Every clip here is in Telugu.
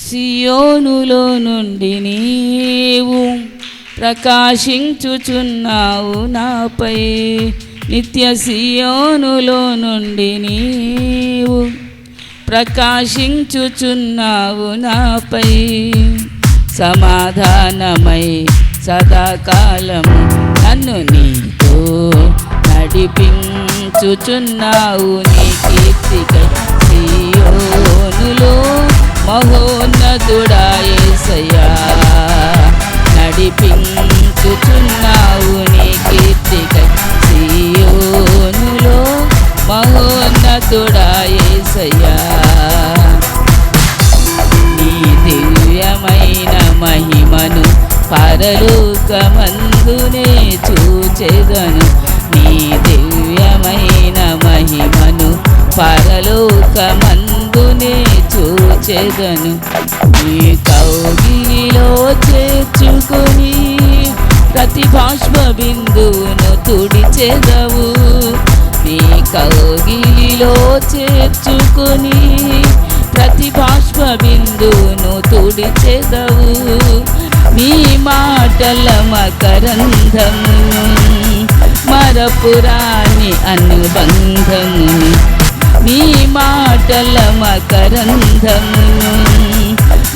సియోనులో నుండి నీవు ప్రకాశించుచున్నావు నాపై. నిత్య సియోనులో నుండి నీవు ప్రకాశించుచున్నావు నాపై. సమాధానమై సదాకాలము నన్ను నీతో నడిపించుచున్నావు నీ కీర్తికై. సియోనులో మహోన్నతుడా యేసయ్యా, నడిపించుచున్నావు నీ కీర్తికై. సియోనులో మహోన్నతుడా యేసయ్యా, నీ దివ్యమైన మహిమను పరలోకమందునే చూచెదను. నీ దివ్యమైన మహిమను పరలోకమందునే చూచెదను. నీ కౌగిలిలో చేర్చుకొని ప్రతి బాష్ప బిందువును తుడిచెదవు. నీ కౌగిలిలో చేర్చుకొని ప్రతి బాష్ప బిందువును తుడిచెదవు. నీ మాటల మకరంధమును మరపురాని అనుబంధమును. నీ మాటల మకరంధమును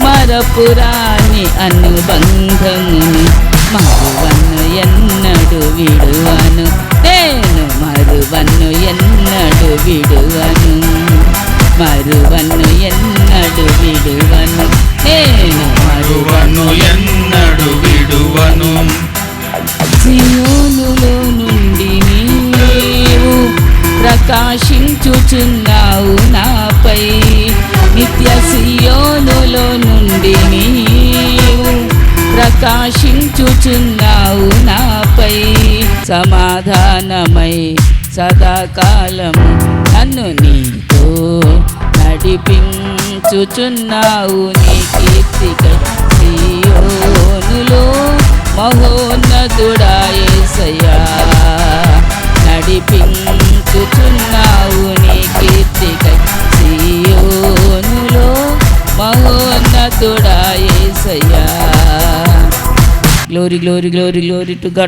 మరపురాని అనుబంధమును. మరువను ఎన్నడు విడువను, నేను మరువను ఎన్నడు విడువను. మరువను ఎన్నడు విడువను, నేను మరువను ఎన్నడు విడువను. సియోనులో నుండి నీవు ప్రకాశించుచున్నావు నాపై. నిత్య సియోనులో నుండి నీవు ప్రకాశించుచున్నావు నాపై. సమాధానమై సదాకాలము నన్ను నీతో నడిపించుచున్నావు నీ కీర్తికై. సియోనులో మహోన్నతుడా యేసయ్యా, నడిపించుచున్నావు నీ కీర్తికై. సియోనులో మహోన్నతుడా యేసయ్యా. Glory glory glory glory to God.